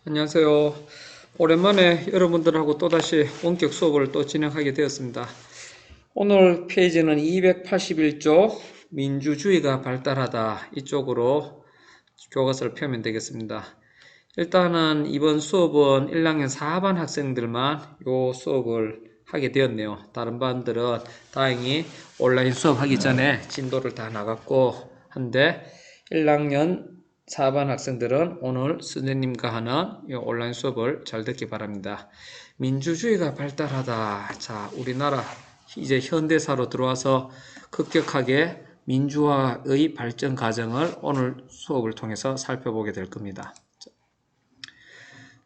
안녕하세요. 오랜만에 여러분들하고 또다시 원격 수업을 또 진행하게 되었습니다. 오늘 페이지는 281쪽 민주주의가 발달하다 이쪽으로 교과서를 펴면 되겠습니다. 일단은 이번 수업은 1학년 4반 학생들만 이 수업을 하게 되었네요. 다른 반들은 다행히 온라인 수업하기 전에 진도를 다 나갔고 한데 1학년 4반 학생들은 오늘 선생님과 하는 이 온라인 수업을 잘 듣기 바랍니다. 민주주의가 발달하다. 자, 우리나라 이제 현대사로 들어와서 급격하게 민주화의 발전 과정을 오늘 수업을 통해서 살펴보게 될 겁니다.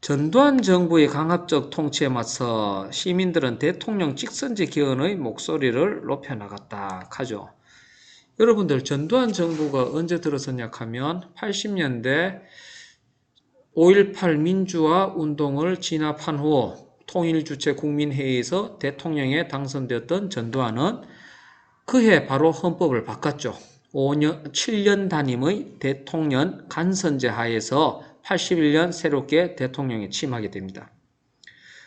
전두환 정부의 강압적 통치에 맞서 시민들은 대통령 직선제 개헌의 목소리를 높여나갔다 하죠. 여러분들 전두환 정부가 언제 들어섰냐 하면 80년대 5.18 민주화 운동을 진압한 후 통일주체 국민회의에서 대통령에 당선되었던 전두환은 그해 바로 헌법을 바꿨죠. 7년 단임의 대통령 간선제 하에서 81년 새롭게 대통령에 취임하게 됩니다.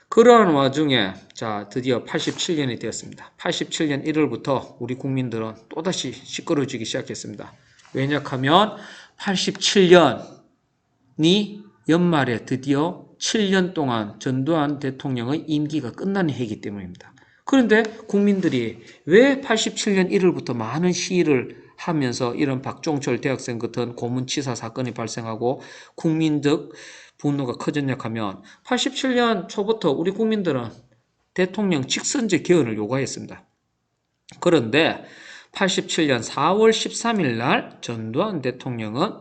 그러한 와중에 자 드디어 87년이 되었습니다. 87년 1월부터 우리 국민들은 또다시 시끄러워지기 시작했습니다. 왜냐하면 87년이 연말에 드디어 7년 동안 전두환 대통령의 임기가 끝나는 해이기 때문입니다. 그런데 국민들이 왜 87년 1월부터 많은 시위를 하면서 이런 박종철 대학생 같은 고문치사 사건이 발생하고 국민적 분노가 커졌냐 하면 87년 초부터 우리 국민들은 대통령 직선제 개헌을 요구했습니다. 그런데 87년 4월 13일 날 전두환 대통령은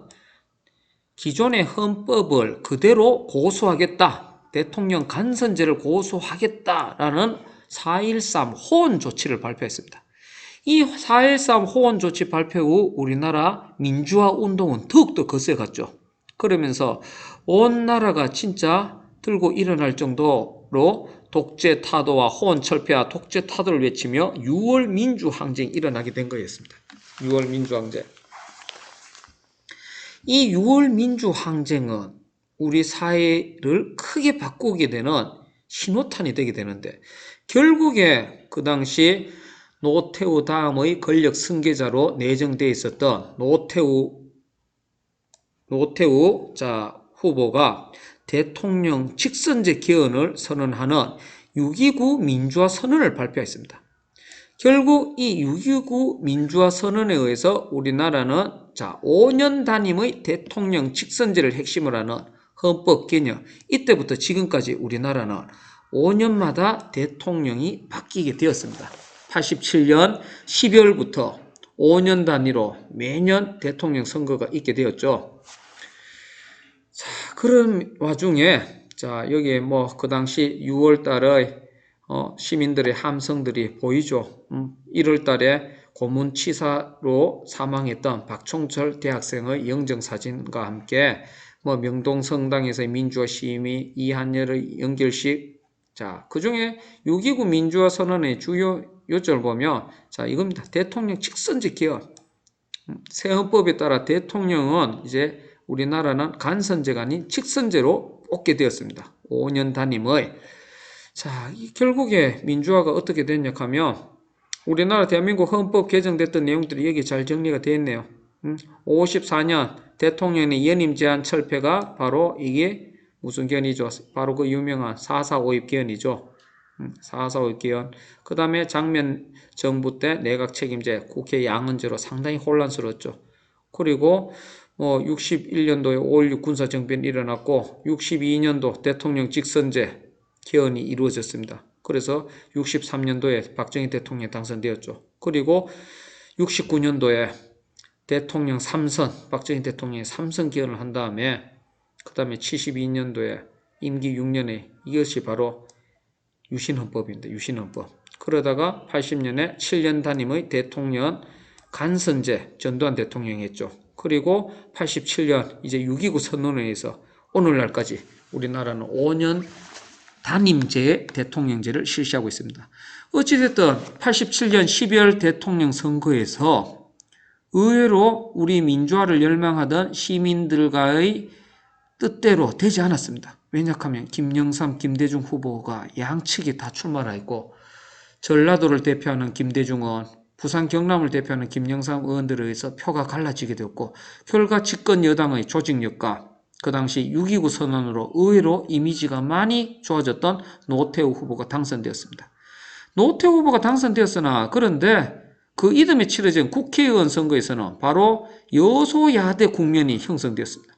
기존의 헌법을 그대로 고수하겠다, 대통령 간선제를 고수하겠다라는 4.13 호언 조치를 발표했습니다. 이 4.13 호언 조치 발표 후 우리나라 민주화 운동은 더욱더 거세갔죠. 그러면서 온 나라가 진짜 들고 일어날 정도로 독재 타도와 호언 철폐와 독재 타도를 외치며 6월 민주항쟁이 일어나게 된 거였습니다. 6월 민주항쟁. 이 6월 민주항쟁은 우리 사회를 크게 바꾸게 되는 신호탄이 되게 되는데 결국에 그 당시 노태우 다음의 권력 승계자로 내정되어 있었던 노태우 후보가 대통령 직선제 개헌을 선언하는 6.29 민주화 선언을 발표했습니다. 결국 이 6.29 민주화 선언에 의해서 우리나라는 5년 단임의 대통령 직선제를 핵심으로 하는 헌법 개념, 이때부터 지금까지 우리나라는 5년마다 대통령이 바뀌게 되었습니다. 87년 12월부터 5년 단위로 매년 대통령 선거가 있게 되었죠. 자, 그런 와중에 여기에 그 당시 6월 달의 시민들의 함성들이 보이죠. 1월 달에 고문치사로 사망했던 박종철 대학생의 영정사진과 함께 명동성당에서의 민주화 시위, 이한열의 연결식, 그 중에 6.29 민주화 선언의 주요 요점을 보면 이겁니다. 대통령 직선제 개헌. 새 헌법에 따라 대통령은 이제 우리나라는 간선제가 아닌 직선제로 뽑게 되었습니다. 5년 단임의. 결국에 민주화가 어떻게 됐냐 하면 우리나라 대한민국 헌법 개정됐던 내용들이 여기 잘 정리가 되어 있네요. 54년 대통령의 연임 제한 철폐가 바로 이게 무슨 개헌이죠? 바로 그 유명한 4.4.5.입 개헌이죠. 4.4.5.입 개헌. 그 다음에 장면 정부 때 내각 책임제, 국회 양언제로 상당히 혼란스러웠죠. 그리고 61년도에 5.16 군사정변이 일어났고 62년도 대통령 직선제 개헌이 이루어졌습니다. 그래서 63년도에 박정희 대통령이 당선되었죠. 그리고 69년도에 대통령 3선, 박정희 대통령이 3선 개헌을 한 다음에 그 다음에 72년도에 임기 6년에 이것이 바로 유신헌법입니다. 유신헌법. 그러다가 80년에 7년 단임의 대통령 간선제 전두환 대통령이 했죠. 그리고 87년 이제 6.29 선언에 의해서 오늘날까지 우리나라는 5년 단임제 대통령제를 실시하고 있습니다. 어찌됐든 87년 12월 대통령 선거에서 의외로 우리 민주화를 열망하던 시민들과의 뜻대로 되지 않았습니다. 왜냐하면 김영삼, 김대중 후보가 양측이 다 출마를 했고 전라도를 대표하는 김대중 의원, 부산 경남을 대표하는 김영삼 의원들에 의해서 표가 갈라지게 되었고 결과 집권 여당의 조직력과 그 당시 6.29 선언으로 의외로 이미지가 많이 좋아졌던 노태우 후보가 당선되었습니다. 노태우 후보가 당선되었으나 그런데 그 이듬해 치러진 국회의원 선거에서는 바로 여소야대 국면이 형성되었습니다.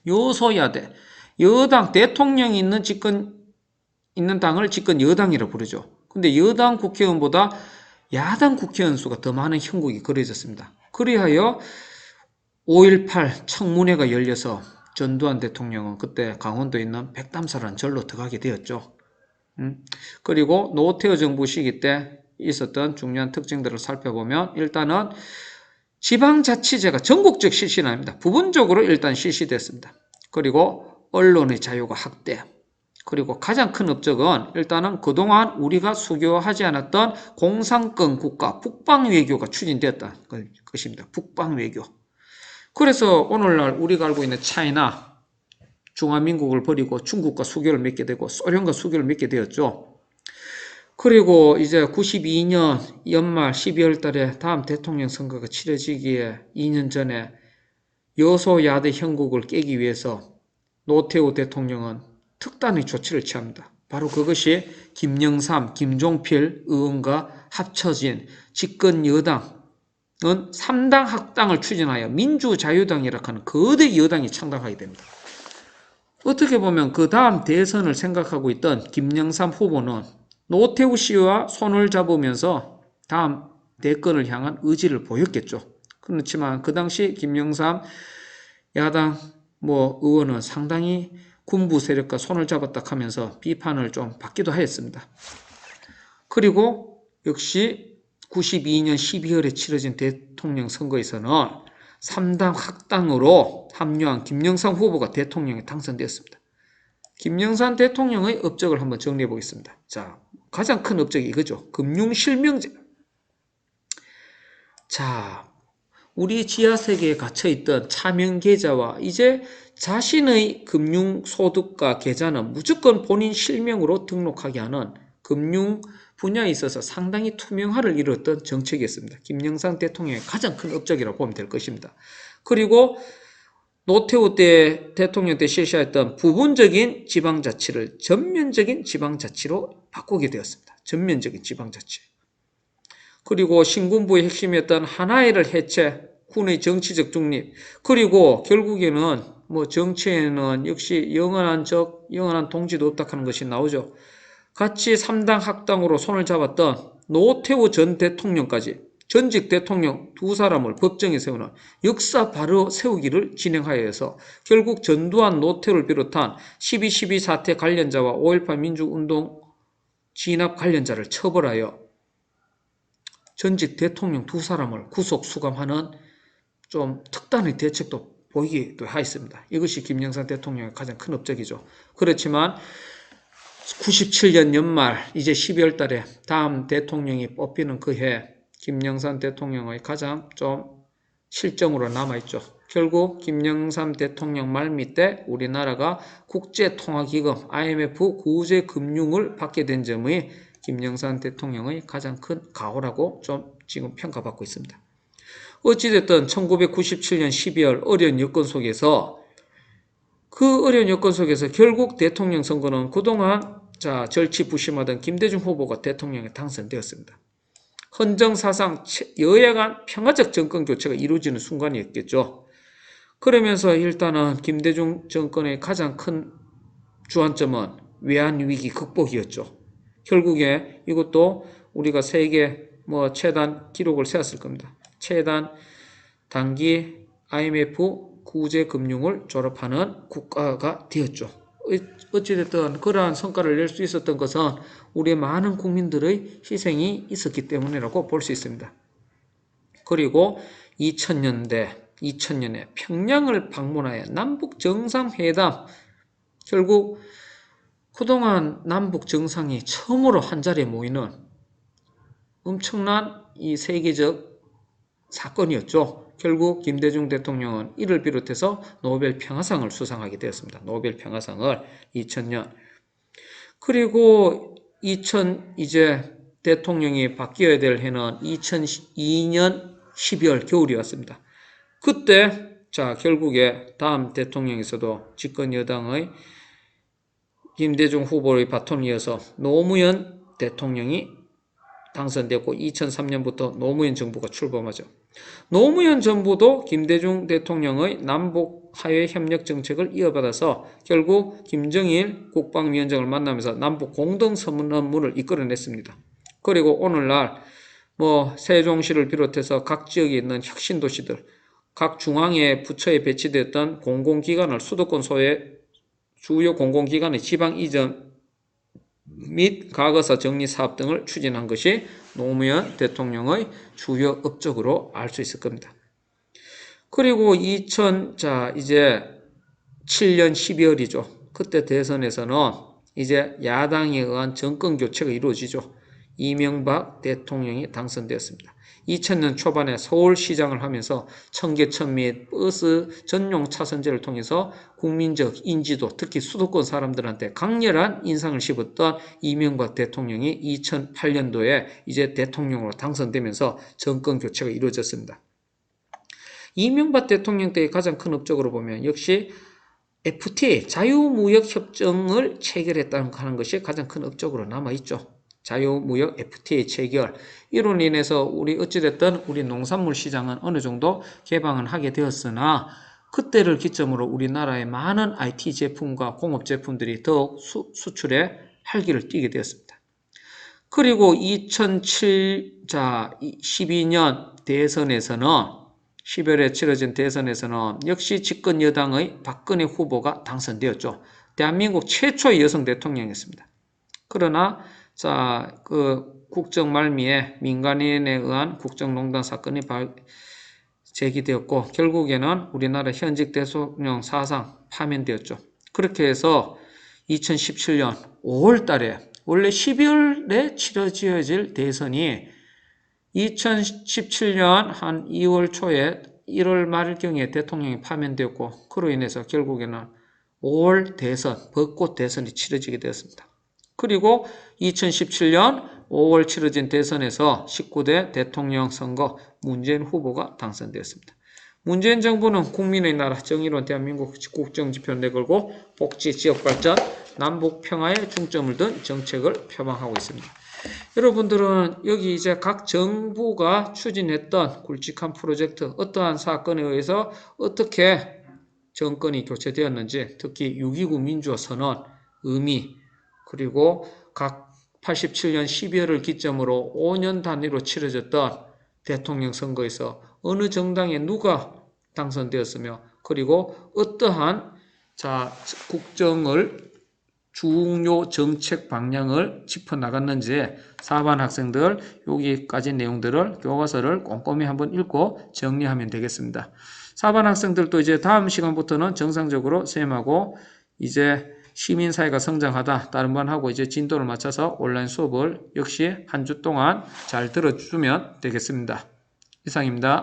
여소야대, 여당 대통령이 있는 당을 집권 여당이라고 부르죠. 근데 여당 국회의원보다 야당 국회의원 수가 더 많은 형국이 그려졌습니다. 그리하여 5.18 청문회가 열려서 전두환 대통령은 그때 강원도에 있는 백담사라는 절로 들어가게 되었죠. 그리고 노태우 정부 시기 때 있었던 중요한 특징들을 살펴보면 일단은 지방자치제가 전국적 실시는 아닙니다. 부분적으로 일단 실시됐습니다. 그리고 언론의 자유가 확대, 그리고 가장 큰 업적은 일단은 그동안 우리가 수교하지 않았던 공산권 국가 북방외교가 추진되었다는 것입니다. 북방외교. 그래서 오늘날 우리가 알고 있는 차이나 중화민국을 버리고 중국과 수교를 맺게 되고 소련과 수교를 맺게 되었죠. 그리고 이제 92년 연말 12월 달에 다음 대통령 선거가 치러지기에 2년 전에 여소야대 형국을 깨기 위해서 노태우 대통령은 특단의 조치를 취합니다. 바로 그것이 김영삼, 김종필 의원과 합쳐진 집권 여당은 3당 합당을 추진하여 민주자유당이라 하는 거대 여당이 창당하게 됩니다. 어떻게 보면 그 다음 대선을 생각하고 있던 김영삼 후보는 노태우 씨와 손을 잡으면서 다음 대권을 향한 의지를 보였겠죠. 그렇지만 그 당시 김영삼 야당 의원은 상당히 군부 세력과 손을 잡았다 하면서 비판을 좀 받기도 하였습니다. 그리고 역시 92년 12월에 치러진 대통령 선거에서는 3당 합당으로 합류한 김영삼 후보가 대통령에 당선되었습니다. 김영삼 대통령의 업적을 한번 정리해 보겠습니다. 자, 가장 큰 업적이 이거죠. 금융실명제. 자, 우리 지하세계에 갇혀있던 차명계좌와 이제 자신의 금융소득과 계좌는 무조건 본인 실명으로 등록하게 하는 금융 분야에 있어서 상당히 투명화를 이루었던 정책이었습니다. 김영삼 대통령의 가장 큰 업적이라고 보면 될 것입니다. 그리고 노태우 때 대통령 때 실시했던 부분적인 지방자치를 전면적인 지방자치로 바꾸게 되었습니다. 전면적인 지방자치. 그리고 신군부의 핵심이었던 하나회를 해체, 군의 정치적 중립, 그리고 결국에는 정치에는 역시 영원한 동지도 없다 하는 것이 나오죠. 같이 3당 합당으로 손을 잡았던 노태우 전 대통령까지 전직 대통령 두 사람을 법정에 세우는 역사 바로 세우기를 진행하여서 결국 전두환 노태우를 비롯한 12.12 사태 관련자와 5.18 민주운동 진압 관련자를 처벌하여 전직 대통령 두 사람을 구속 수감하는 좀 특단의 대책도 보이기도 하였습니다. 이것이 김영삼 대통령의 가장 큰 업적이죠. 그렇지만 97년 연말 이제 12월 달에 다음 대통령이 뽑히는 그해 김영삼 대통령의 가장 좀 실정으로 남아있죠. 결국 김영삼 대통령 말미때 우리나라가 국제통화기금 IMF 구제금융을 받게 된 점이 김영삼 대통령의 가장 큰 가오라고 좀 지금 평가받고 있습니다. 어찌됐든 1997년 12월 어려운 여건 속에서 결국 대통령 선거는 그동안 절치부심하던 김대중 후보가 대통령에 당선되었습니다. 헌정사상 여야 간 평화적 정권 교체가 이루어지는 순간이었겠죠. 그러면서 일단은 김대중 정권의 가장 큰 주안점은 외환위기 극복이었죠. 결국에 이것도 우리가 세계 최단 기록을 세웠을 겁니다. 최단 단기 IMF 구제금융을 졸업하는 국가가 되었죠. 어찌됐든 그러한 성과를 낼 수 있었던 것은 우리 많은 국민들의 희생이 있었기 때문이라고 볼 수 있습니다. 그리고 2000년에 평양을 방문하여 남북 정상회담, 결국 그동안 남북 정상이 처음으로 한자리에 모이는 엄청난 이 세계적 사건이었죠. 결국 김대중 대통령은 이를 비롯해서 노벨 평화상을 수상하게 되었습니다. 노벨 평화상을 2000년. 그리고 이제 대통령이 바뀌어야 될 해는 2002년 12월 겨울이었습니다. 그때 결국에 다음 대통령에서도 집권 여당의 김대중 후보의 바톤을 이어서 노무현 대통령이 당선되고 2003년부터 노무현 정부가 출범하죠. 노무현 정부도 김대중 대통령의 남북 화해 협력 정책을 이어받아서 결국 김정일 국방위원장을 만나면서 남북 공동선언문을 이끌어냈습니다. 그리고 오늘날 세종시를 비롯해서 각 지역에 있는 혁신도시들, 각 중앙의 부처에 배치되었던 공공기관을 수도권 소외 주요 공공기관의 지방 이전 및 과거사 정리 사업 등을 추진한 것이 노무현 대통령의 주요 업적으로 알 수 있을 겁니다. 그리고 이제 7년 12월이죠. 그때 대선에서는 이제 야당에 의한 정권 교체가 이루어지죠. 이명박 대통령이 당선되었습니다. 2000년 초반에 서울시장을 하면서 청계천 및 버스 전용 차선제를 통해서 국민적 인지도, 특히 수도권 사람들한테 강렬한 인상을 씹었던 이명박 대통령이 2008년도에 이제 대통령으로 당선되면서 정권 교체가 이루어졌습니다. 이명박 대통령 때의 가장 큰 업적으로 보면 역시 FTA, 자유무역협정을 체결했다는 것이 가장 큰 업적으로 남아있죠. 자유무역 FTA 체결. 이로 인해서 어찌됐든 우리 농산물 시장은 어느 정도 개방은 하게 되었으나 그때를 기점으로 우리나라의 많은 IT 제품과 공업 제품들이 더욱 수출에 활기를 띠게 되었습니다. 그리고 12년 대선에서는 10월에 치러진 대선에서는 역시 집권 여당의 박근혜 후보가 당선되었죠. 대한민국 최초의 여성 대통령이었습니다. 그러나 국정 말미에 민간인에 의한 국정농단 사건이 제기되었고 결국에는 우리나라 현직 대통령 사상 파면되었죠. 그렇게 해서 2017년 5월 달에 원래 12월에 치러질 대선이 2017년 한 2월 초에 1월 말경에 대통령이 파면되었고 그로 인해서 결국에는 5월 대선, 벚꽃 대선이 치러지게 되었습니다. 그리고 2017년 5월 치러진 대선에서 19대 대통령 선거 문재인 후보가 당선되었습니다. 문재인 정부는 국민의 나라, 정의로운 대한민국 국정지표를 내걸고 복지, 지역발전, 남북평화에 중점을 둔 정책을 표방하고 있습니다. 여러분들은 여기 이제 각 정부가 추진했던 굵직한 프로젝트, 어떠한 사건에 의해서 어떻게 정권이 교체되었는지, 특히 6.29 민주화 선언, 의미, 그리고 각 87년 12월을 기점으로 5년 단위로 치러졌던 대통령 선거에서 어느 정당에 누가 당선되었으며 그리고 어떠한 국정을 중요 정책 방향을 짚어나갔는지 4반 학생들 여기까지 내용들을 교과서를 꼼꼼히 한번 읽고 정리하면 되겠습니다. 4반 학생들도 이제 다음 시간부터는 정상적으로 쌤하고 이제 시민사회가 성장하다 다른 반하고 이제 진도를 맞춰서 온라인 수업을 역시 한 주 동안 잘 들어주면 되겠습니다. 이상입니다.